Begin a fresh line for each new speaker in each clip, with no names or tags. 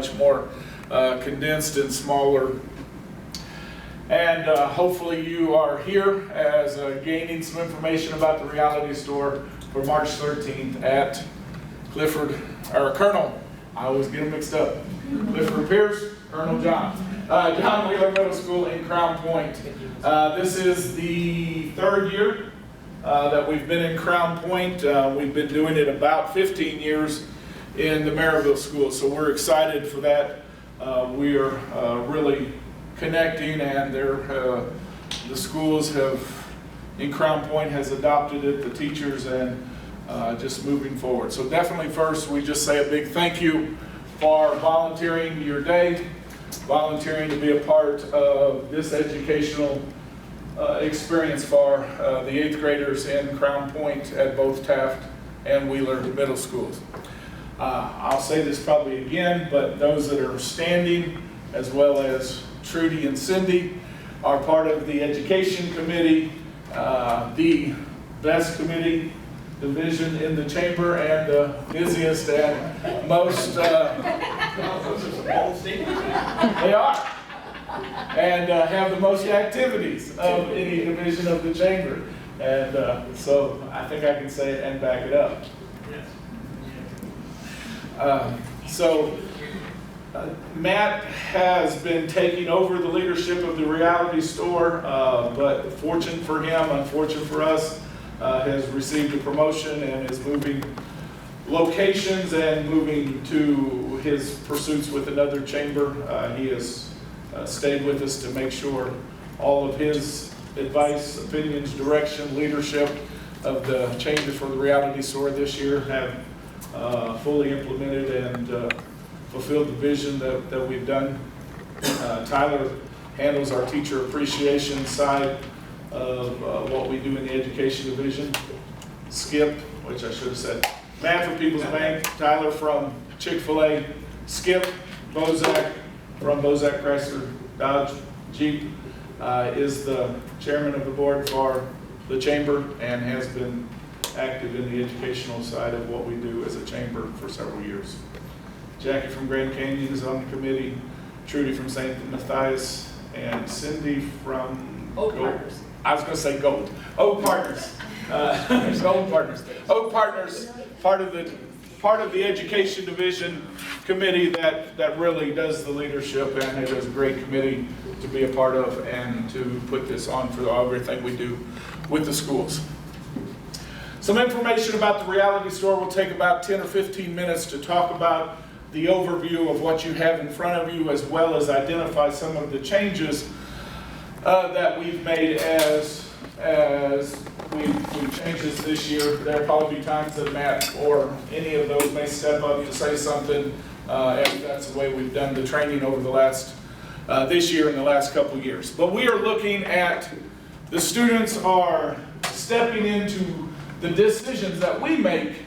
much more condensed and smaller. And hopefully you are here as gaining some information about the Reality Store for March 13th at Colonel, I always get them mixed up, Clifford Pierce, Colonel John Wheeler Middle School in Crown Point. This is the third year that we've been in Crown Point. We've been doing it about 15 years in the Maryville School, so we're excited for that. We are really connecting, and the schools in Crown Point has adopted it, the teachers, and just moving forward. So definitely first, we just say a big thank you for volunteering your day, volunteering to be a part of this educational experience for the 8th graders in Crown Point at both Taft and Wheeler Middle Schools. I'll say this probably again, but those that are standing, as well as Trudy and Cindy, are part of the Education Committee, the best committee division in the chamber, and the busiest and most, they are, and have the most activities of any division of the chamber. And so I think I can say it and back it up. Matt has been taking over the leadership of the Reality Store, but fortunate for him, unfortunate for us, has received a promotion and is moving locations and moving to his pursuits with another chamber. He has stayed with us to make sure all of his advice, opinions, direction, leadership of the changes for the Reality Store this year have fully implemented and fulfilled the vision that we've done. Tyler handles our teacher appreciation side of what we do in the education division. Skip, which I should have said, Matt from People's Bank, Tyler from Chick-fil-A, Skip Bozak from Bozak Chrysler Dodge Jeep is the chairman of the board for the chamber and has been active in the educational side of what we do as a chamber for several years. Jackie from Grand Canyon is on the committee, Trudy from St. Matthias, and Cindy from
Oak Partners.
I was going to say Gold. Oak Partners. Gold Partners. Oak Partners, part of the education division committee that really does the leadership, and it is a great committee to be a part of and to put this on for everything we do with the schools. Some information about the Reality Store will take about 10 or 15 minutes to talk about the overview of what you have in front of you, as well as identify some of the changes that we've made as we've changed this year. There'll probably be times that Matt or any of those may step up to say something, and that's the way we've done the training over the last, this year and the last couple of years. But we are looking at, the students are stepping into the decisions that we make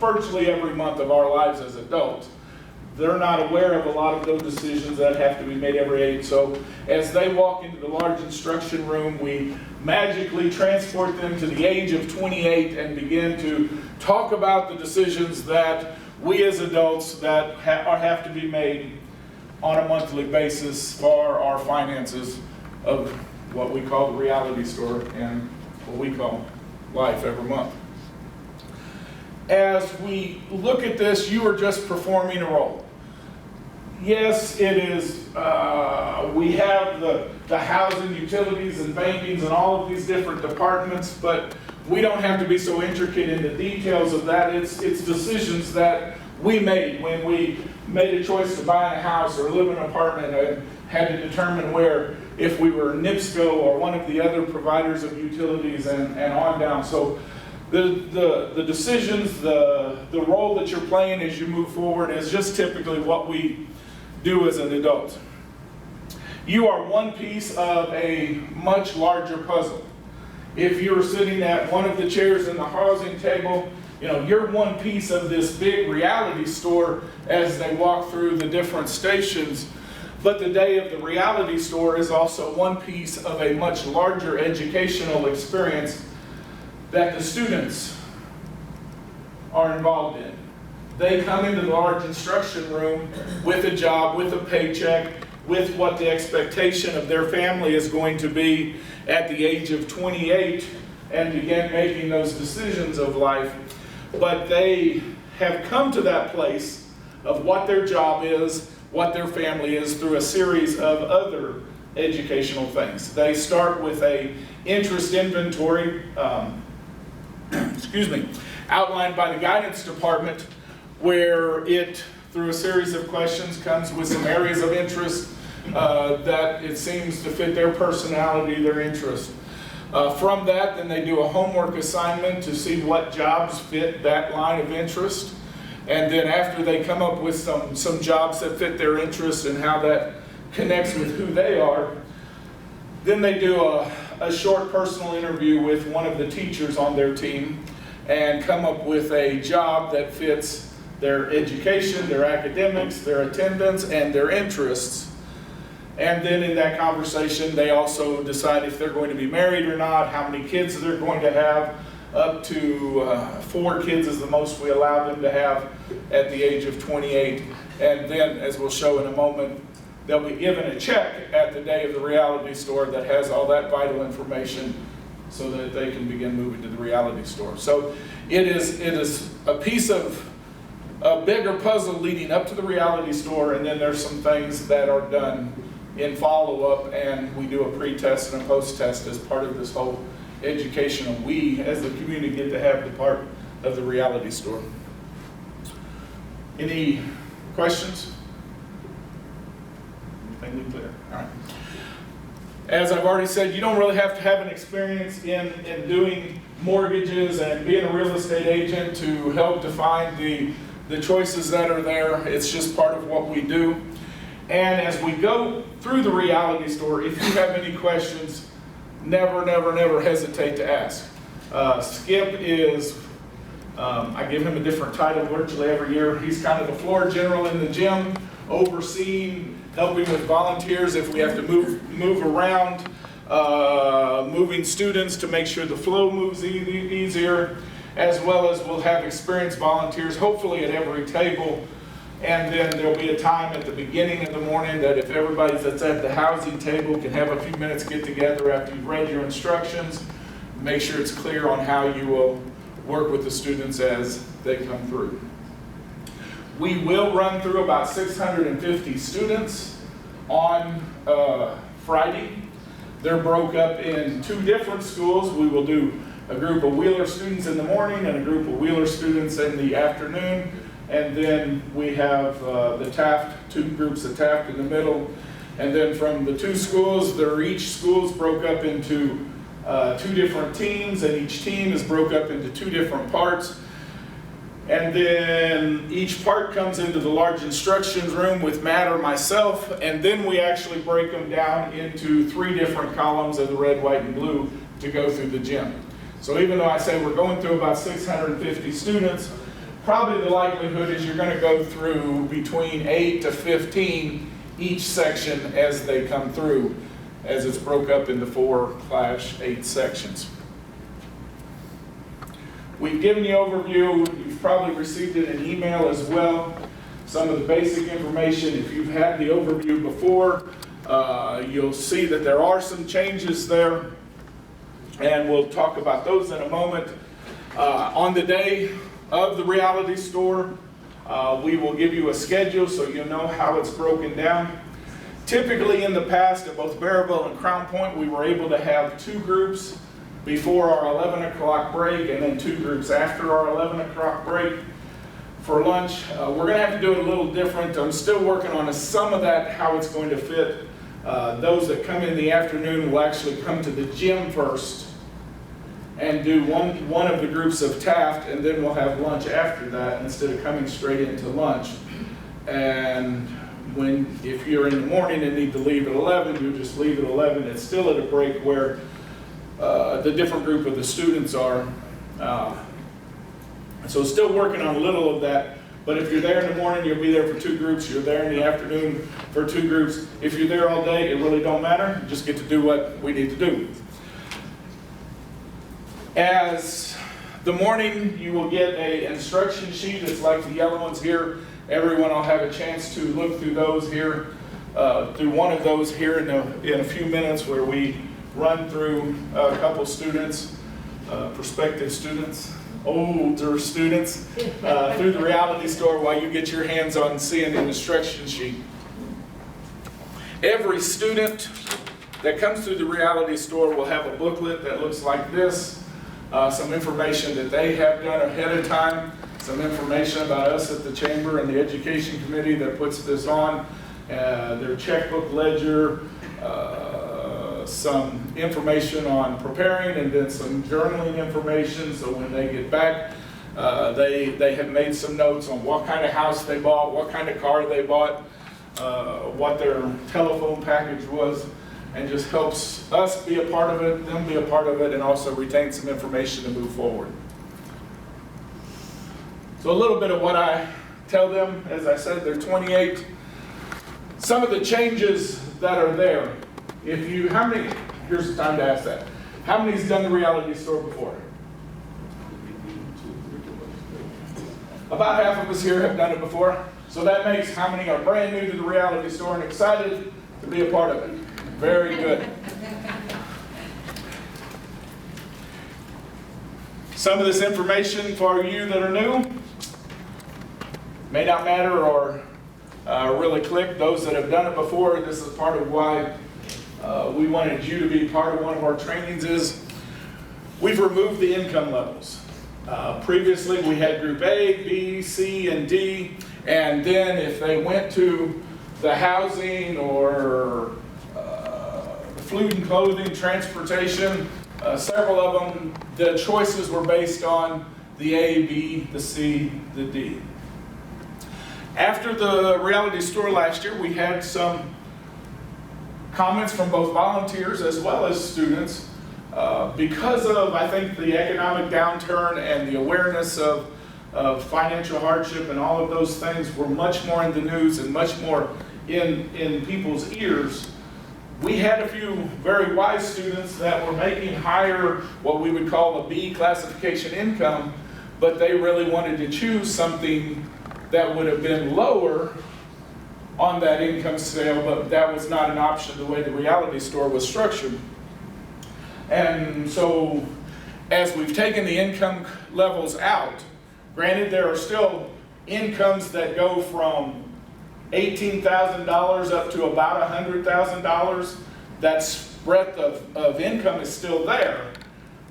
virtually every month of our lives as adults. They're not aware of a lot of those decisions that have to be made every age. So as they walk into the large instruction room, we magically transport them to the age of 28 and begin to talk about the decisions that we as adults that have to be made on a monthly basis for our finances of what we call the Reality Store and what we call life every month. As we look at this, you are just performing a role. Yes, it is, we have the housing, utilities, and bankings, and all of these different departments, but we don't have to be so intricate in the details of that. It's decisions that we made when we made a choice to buy a house or live in an apartment and had to determine where, if we were NIPSCO or one of the other providers of utilities and on down. So the decisions, the role that you're playing as you move forward is just typically what we do as an adult. You are one piece of a much larger puzzle. If you're sitting at one of the chairs in the housing table, you're one piece of this big Reality Store as they walk through the different stations. But the day of the Reality Store is also one piece of a much larger educational experience that the students are involved in. they come into the large instruction room with a job, with a paycheck, with what the expectation of their family is going to be at the age of 28, and begin making those decisions of life. But they have come to that place of what their job is, what their family is, through a series of other educational things. They start with a interest inventory, outlined by the guidance department, where it, through a series of questions, comes with some areas of interest that it seems to fit their personality, their interest. From that, then they do a homework assignment to see what jobs fit that line of interest. And then after they come up with some jobs that fit their interest and how that connects with who they are, then they do a short personal interview with one of the teachers on their team and come up with a job that fits their education, their academics, their attendance, and their interests. And then in that conversation, they also decide if they're going to be married or not, how many kids they're going to have. Up to 4 kids is the most we allow them to have at the age of 28. And then, as we'll show in a moment, they'll be given a check at the day of the reality store that has all that vital information so that they can begin moving to the reality store. So it is a piece of a bigger puzzle leading up to the reality store, and then there's some things that are done in follow-up, and we do a pre-test and a post-test as part of this whole educational. We, as the community, get to have the part of the reality store. Any questions? Anything clear? All right. As I've already said, you don't really have to have an experience in doing mortgages and being a real estate agent to help define the choices that are there. It's just part of what we do. And as we go through the reality store, if you have any questions, never hesitate to ask. Skip is, I give him a different title virtually every year. He's kind of the floor general in the gym, overseeing, helping with volunteers if we have to move around, moving students to make sure the flow moves easier, as well as we'll have experienced volunteers, hopefully at every table. And then there'll be a time at the beginning of the morning that if everybody that's at the housing table can have a few minutes get together after you've read your instructions, make sure it's clear on how you will work with the students as they come through. We will run through about 650 students on Friday. They're broke up in 2 different schools. We will do a group of Wheeler students in the morning and a group of Wheeler students in the afternoon. And then we have the Taft, 2 groups of Taft in the middle. And then from the 2 schools, each school's broke up into 2 different teams, and each team is broke up into 2 different parts. And then each part comes into the large instructions room with Matt or myself, and then we actually break them down into 3 different columns of the red, white, and blue to go through the gym. So even though I say we're going through about 650 students, probably the likelihood is you're going to go through between 8 to 15 each section as they come through, as it's broke up into 4/8 sections. We've given you an overview. You've probably received it in email as well. Some of the basic information. If you've had the overview before, you'll see that there are some changes there, and we'll talk about those in a moment. On the day of the reality store, we will give you a schedule so you'll know how it's broken down. Typically in the past at both Maryville and Crown Point, we were able to have 2 groups before our 11 o'clock break and then 2 groups after our 11 o'clock break for lunch. We're going to have to do it a little different. I'm still working on some of that, how it's going to fit. Those that come in the afternoon will actually come to the gym first and do one of the groups of Taft, and then we'll have lunch after that instead of coming straight into lunch. And if you're in the morning and need to leave at 11, you just leave at 11. It's still at a break where the different group of the students are. So still working on a little of that, but if you're there in the morning, you'll be there for 2 groups. You're there in the afternoon for 2 groups. If you're there all day, it really don't matter. You just get to do what we need to do. As the morning, you will get an instruction sheet. It's like the yellow ones here. Everyone will have a chance to look through those here, through one of those here in a few minutes, where we run through a couple students, prospective students, older students, through the Reality Store while you get your hands on seeing the instruction sheet. Every student that comes through the Reality Store will have a booklet that looks like this, some information that they have done ahead of time, some information about us at the Chamber and the Education Committee that puts this on, their checkbook ledger, some information on preparing, and then some journaling information, so when they get back, they have made some notes on what kind of house they bought, what kind of car they bought, what their telephone package was, and just helps us be a part of it, them be a part of it, and also retain some information to move forward. So a little bit of what I tell them, as I said, they're 28. Some of the changes that are there. Here's the time to ask that. How many's done the Reality Store before? About half of us here have done it before. So that makes how many are brand new to the Reality Store and excited to be a part of it? Very good. Some of this information for you that are new may not matter or really click. Those that have done it before, this is part of why we wanted you to be part of one of our trainings, is we've removed the income levels. Previously we had group A, B, C, and D, and then if they went to the housing or food and clothing, transportation, several of them, the choices were based on the A, B, the C, the D. After the Reality Store last year, we had some comments from both volunteers as well as students because of, I think, the economic downturn and the awareness of financial hardship and all of those things were much more in the news and much more in people's ears. We had a few very wise students that were making higher, what we would call a B classification income, but they really wanted to choose something that would have been lower on that income scale, but that was not an option the way the Reality Store was structured. And so as we've taken the income levels out, granted there are still incomes that go from $18,000 up to about $100,000. That breadth of income is still there.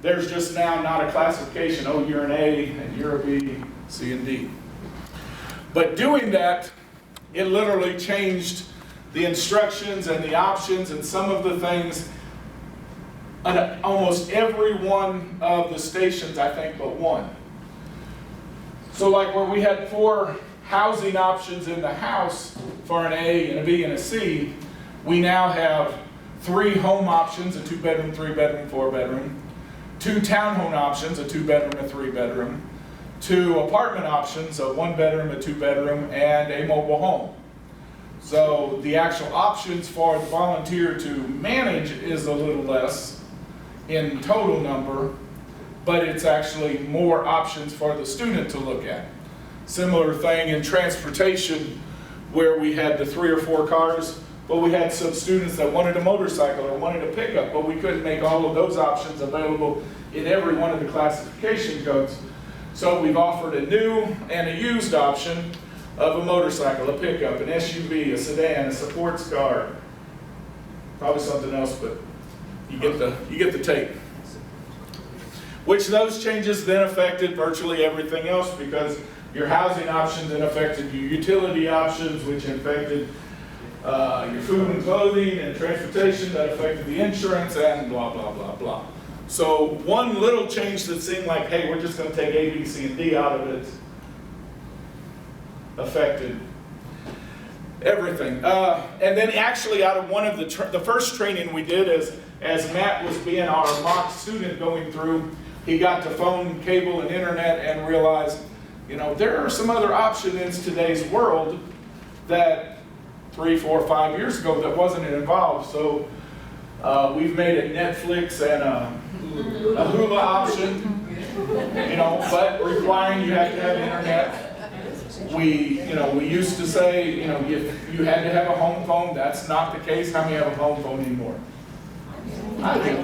There's just now not a classification, oh, you're an A and you're a B, C, and D. But doing that, it literally changed the instructions and the options and some of the things on almost every one of the stations, I think, but one. So like where we had 4 housing options in the house for an A and a B and a C, we now have 3 home options, a 2-bedroom, 3-bedroom, 4-bedroom, 2 townhome options, a 2-bedroom, a 3-bedroom, 2 apartment options, a 1-bedroom, a 2-bedroom, and a mobile home. So the actual options for the volunteer to manage is a little less in total number, but it's actually more options for the student to look at. Similar thing in transportation, where we had the 3 or 4 cars, but we had some students that wanted a motorcycle or wanted a pickup, but we couldn't make all of those options available in every one of the classification codes. So we've offered a new and a used option of a motorcycle, a pickup, an SUV, a sedan, a sports car, probably something else, but you get the tape. Which those changes then affected virtually everything else, because your housing options then affected your utility options, which affected your food and clothing and transportation, that affected the insurance, and blah, blah, blah, blah. So one little change that seemed like, hey, we're just going to take A, B, C, and D out of it, affected everything. And then actually out of one of the first training we did, as Matt was being our mock student going through, he got to phone, cable, and internet and realized, you know, there are some other options in today's world that 3, 4, 5 years ago that wasn't involved. So we've made a Netflix and a Hula option. but requiring you have to have internet. We used to say, if you had to have a home phone. That's not the case. How many have a home phone anymore? I think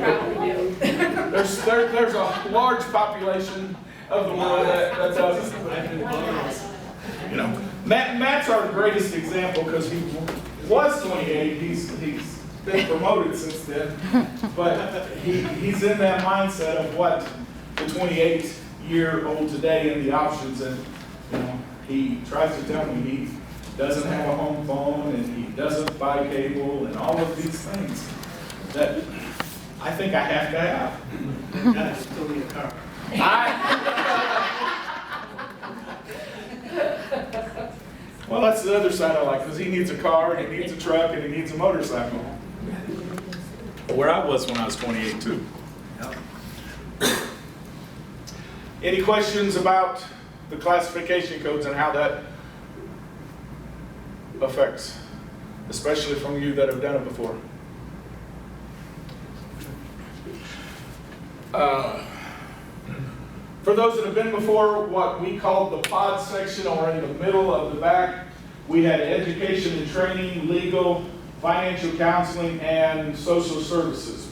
there's a large population of the world that doesn't. Matt's our greatest example because he was 28. He's been promoted since then, but he's in that mindset of what the 28-year-old today and the options, and he tries to tell me he doesn't have a home phone and he doesn't buy cable and all of these things that I think I have to have.
That's still in a car.
Well, that's the other side I like, because he needs a car, and he needs a truck, and he needs a motorcycle. Where I was when I was 28, too. Any questions about the classification codes and how that affects, especially from you that have done it before? For those that have been before, what we called the pod section, or in the middle of the back, we had education and training, legal, financial counseling, and social services.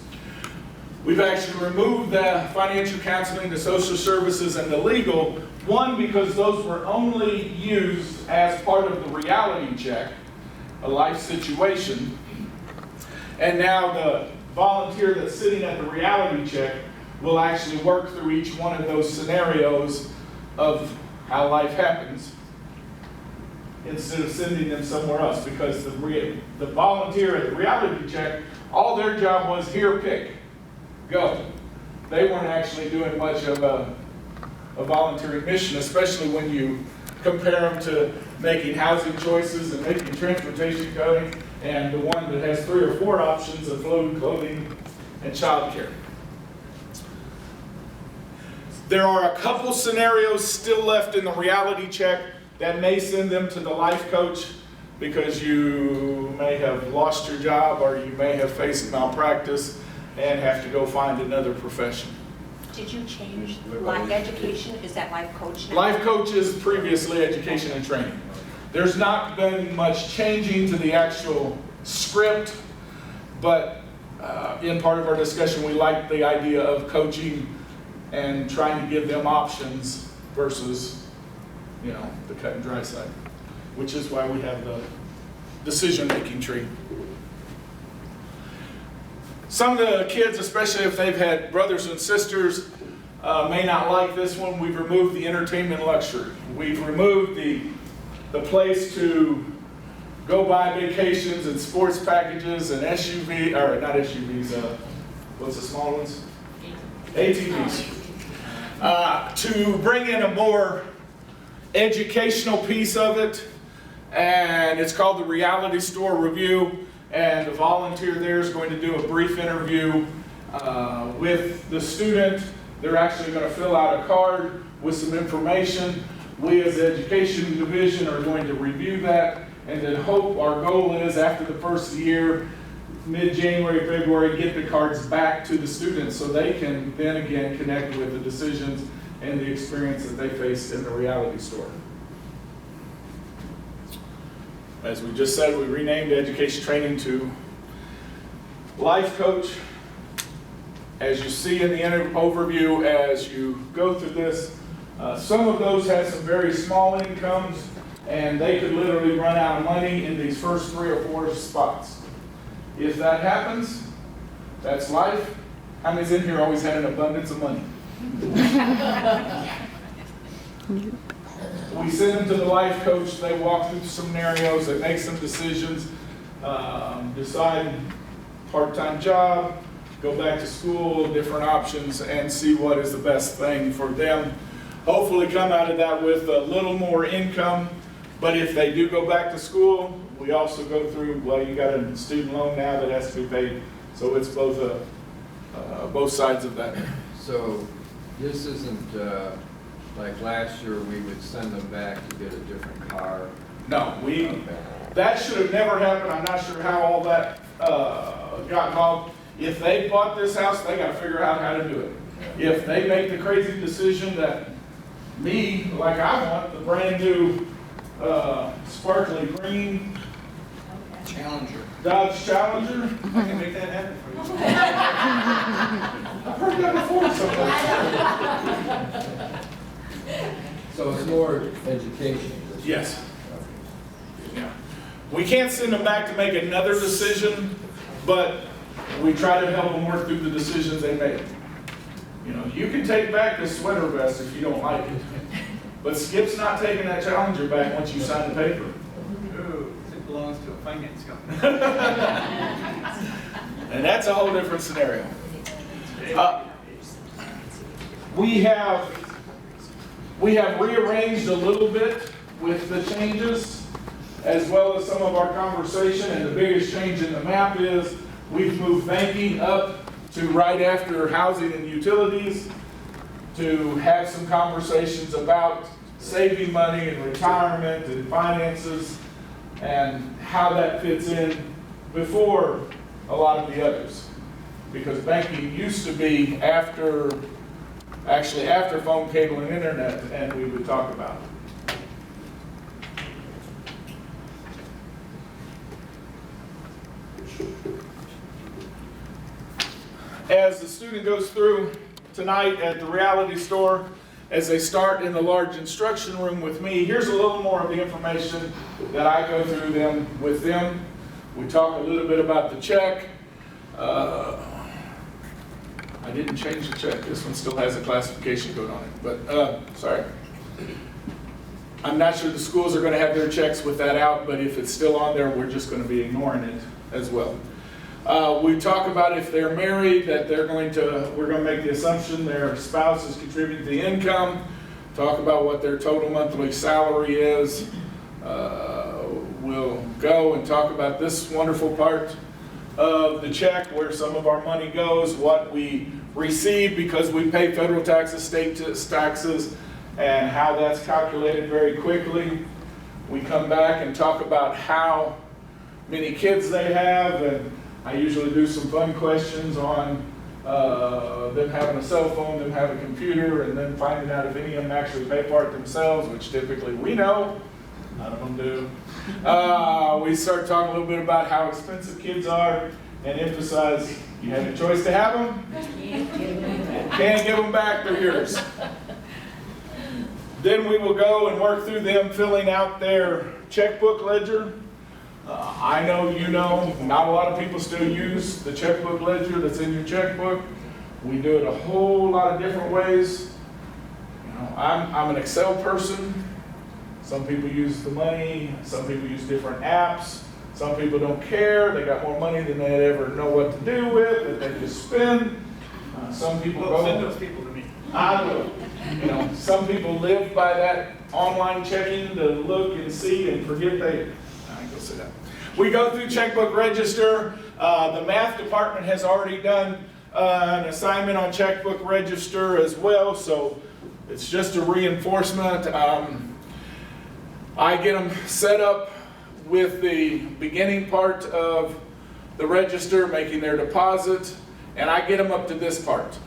We've actually removed the financial counseling, the social services, and the legal, one, because those were only used as part of the reality check, a life situation. And now the volunteer that's sitting at the reality check will actually work through each one of those scenarios of how life happens, instead of sending them somewhere else, because the volunteer at the reality check, all their job was here, pick, go. They weren't actually doing much of a voluntary mission, especially when you compare them to making housing choices and making transportation coding, and the one that has 3 or 4 options of food, clothing, and childcare. There are a couple scenarios still left in the reality check that may send them to the life coach, because you may have lost your job or you may have faced malpractice and have to go find another profession.
Did you change life education? Is that life coach now?
Life coach is previously education and training. There's not been much changing to the actual script, but in part of our discussion, we like the idea of coaching and trying to give them options versus, the cut and dry side, which is why we have the decision-making tree. Some of the kids, especially if they've had brothers and sisters, may not like this one. We've removed the entertainment luxury. We've removed the place to go buy vacations and sports packages and SUV, or not SUVs, what's the small ones? ATVs. To bring in a more educational piece of it, and it's called the Reality Store Review, and the volunteer there is going to do a brief interview with the student. They're actually going to fill out a card with some information. We as the education division are going to review that, and then our goal is after the first year, mid-January, February, get the cards back to the students so they can then again connect with the decisions and the experience that they faced in the reality store. As we just said, we renamed education training to life coach. As you see in the overview, as you go through this, some of those have some very small incomes, and they could literally run out of money in these first 3 or 4 spots. If that happens, that's life. How many's in here always had an abundance of money? We send them to the life coach. They walk through some scenarios, they make some decisions, decide part-time job, go back to school, different options, and see what is the best thing for them. Hopefully come out of that with a little more income. But if they do go back to school, we also go through, well, you got a student loan now that has to be paid. So it's both sides of that.
So this isn't like last year we would send them back to get a different car?
No, that should have never happened. I'm not sure how all that got involved. If they bought this house, they got to figure out how to do it. If they make the crazy decision that me, like I want, the brand new sparkly green
Challenger.
Dodge Challenger,
I can make that happen for you.
I've heard that before somewhere.
So it's more education.
Yes. Yeah. We can't send them back to make another decision, but we try to help them work through the decisions they make. You know, you can take back this sweater vest if you don't like it, but Skip's not taking that Challenger back once you sign the paper.
Ooh, it belongs to a finance company.
And that's a whole different scenario. We have rearranged a little bit with the changes, as well as some of our conversation, and the biggest change in the map is we've moved banking up to right after housing and utilities to have some conversations about saving money and retirement and finances and how that fits in before a lot of the others. Because banking used to be after phone, cable, and internet, and we would talk about it. As the student goes through tonight at the Reality Store, as they start in the large instruction room with me, here's a little more of the information that I go through with them. We talk a little bit about the check. I didn't change the check. This one still has a classification code on it, but sorry. I'm not sure the schools are going to have their checks with that out, but if it's still on there, we're just going to be ignoring it as well. We talk about if they're married, that we're going to make the assumption their spouse is contributing to the income. Talk about what their total monthly salary is. We'll go and talk about this wonderful part of the check, where some of our money goes, what we receive because we pay federal taxes, state taxes, and how that's calculated very quickly. We come back and talk about how many kids they have, and I usually do some fun questions on them having a cell phone, them having a computer, and then finding out if any of them actually pay for it themselves, which typically we know, none of them do. We start talking a little bit about how expensive kids are and emphasize you have the choice to have them. Can't give them back, they're yours. Then we will go and work through them filling out their checkbook ledger. I know you know, not a lot of people still use the checkbook ledger that's in your checkbook. We do it a whole lot of different ways. You know, I'm an Excel person. Some people use the money, some people use different apps. Some people don't care, they got more money than they ever know what to do with, that they just spend. Some people
Well,
go.
send those people to me.
I will. You know, some people live by that online checking to look and see and forget they. I go sit down. We go through checkbook register. The math department has already done an assignment on checkbook register as well, so it's just a reinforcement. I get them set up with the beginning part of the register, making their deposit, and I get them up to this part.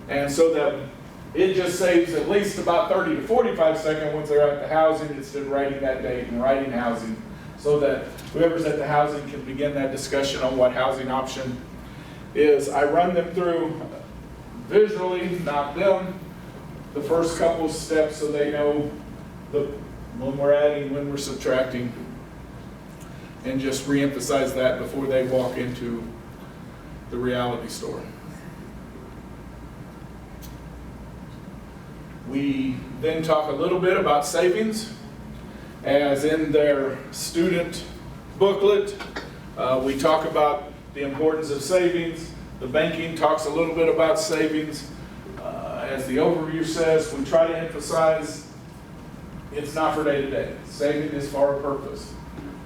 And so that it just saves at least about 30 to 45 seconds once they're at the housing, instead of writing that date and writing housing, so that whoever's at the housing can begin that discussion on what housing option is. I run them through visually, not them, the first couple steps so they know when we're adding, when we're subtracting, and just reemphasize that before they walk into the Reality Store. We then talk a little bit about savings, as in their student booklet. We talk about the importance of savings. The banking talks a little bit about savings. As the overview says, we try to emphasize it's not for day to day. Saving is for a purpose.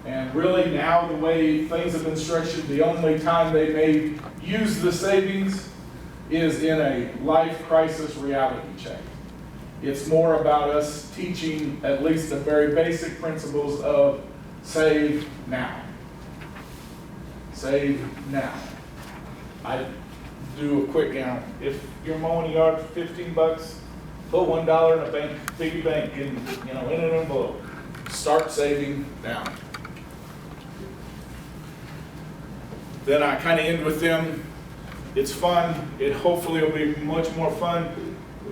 And really now the way things have been structured, the only time they may use the savings is in a life crisis reality check. It's more about us teaching at least the very basic principles of save now. Save now. do a quick count. If you're mowing the yard for 15 bucks, put $1 in a bank, piggy bank, in in an envelope. Start saving now. Then I kind of end with them. It's fun. It hopefully will be much more fun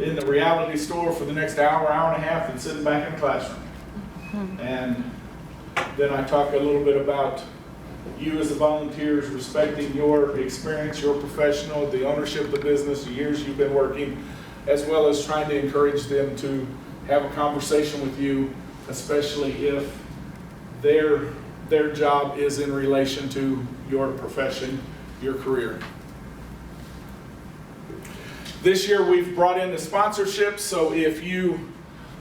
in the reality store for the next hour, hour and a half than sitting back in the classroom. And then I talk a little bit about you as the volunteers, respecting your experience, your professional, the ownership of the business, the years you've been working, as well as trying to encourage them to have a conversation with you, especially if their job is in relation to your profession, your career. This year we've brought in the sponsorship, so if you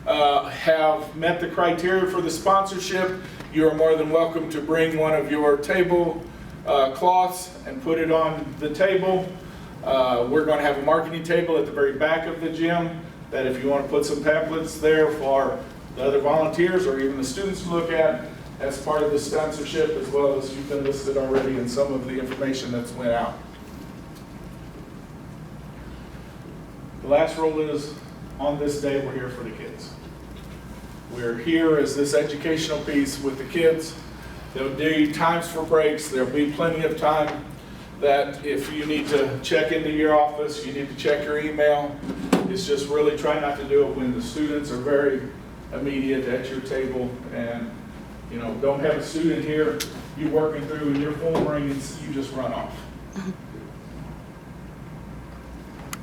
have met the criteria for the sponsorship, you are more than welcome to bring one of your table cloths and put it on the table. We're going to have a marketing table at the very back of the gym that if you want to put some pamphlets there for the other volunteers or even the students to look at as part of the sponsorship, as well as you've been listed already in some of the information that's went out. The last rule is, on this day, we're here for the kids. We're here as this educational piece with the kids. There'll be times for breaks. There'll be plenty of time that if you need to check into your office, you need to check your email. It's just really try not to do it when the students are very immediate at your table. And don't have a student here you working through and your phone rings and you just run off.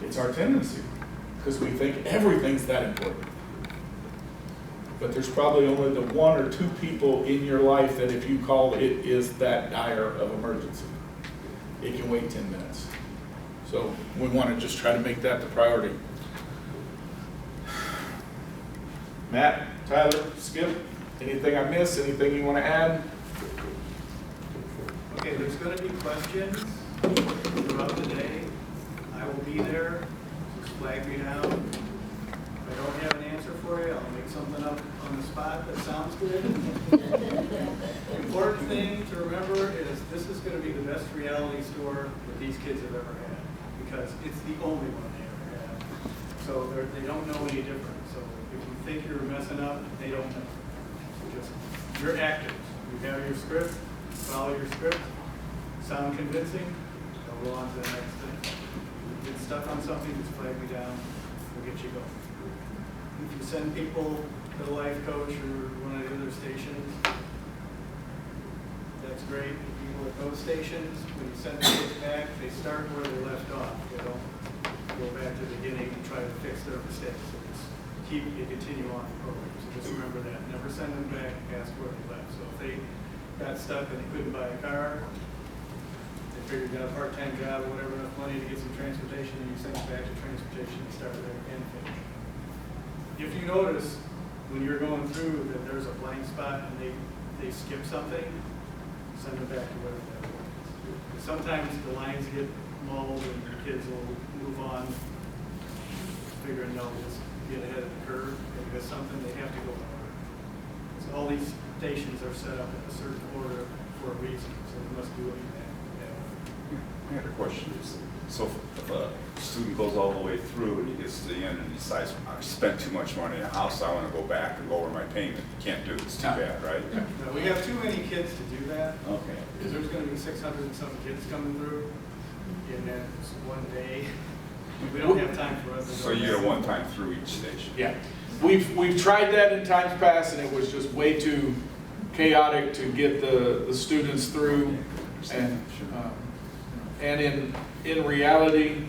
It's our tendency, because we think everything's that important. But there's probably only the one or two people in your life that if you call, it is that dire of emergency. It can wait 10 minutes. So we want to just try to make that the priority. Matt, Tyler, Skip, anything I missed? Anything you want to add?
Okay, there's going to be questions throughout the day. I will be there. Just flag me down. If I don't have an answer for you, I'll make something up on the spot that sounds good. The important thing to remember is this is going to be the best reality store that these kids have ever had, because it's the only one they ever had. So they don't know any different. So if you think you're messing up, they don't know. You're actors. You have your script, follow your script, sound convincing, and we'll on to the next thing. If you get stuck on something, just flag me down, we'll get you going. If you send people to the life coach or one of the other stations, that's great. The people at those stations, when you send the kids back, they start where they left off. They don't go back to the beginning and try to fix their mistakes. So just continue on the program. So just remember that. Never send them back past where they left. So if they got stuck and they couldn't buy a car, they figured out a part-time job or whatever, enough money to get some transportation, and you send them back to transportation and start there and finish. If you notice when you're going through that there's a blank spot and they skip something, send them back to where that was. Sometimes the lines get mulled and the kids will move on, figuring they'll just get ahead of the curve, and because something they have to go in order. So all these stations are set up in a certain order for a reason, so they must do it in that order.
I had a question. So if a student goes all the way through and he gets to the end and decides, I spent too much money in a house, I want to go back and lower my payment, you can't do it, it's too bad, right?
No, we have too many kids to do that,
Okay.
because there's going to be 600 and some kids coming through, and then it's one day. We don't have time for us to
So you get a one-time through each station?
Yeah. We've tried that in times past, and it was just way too chaotic to get the students through. And in reality,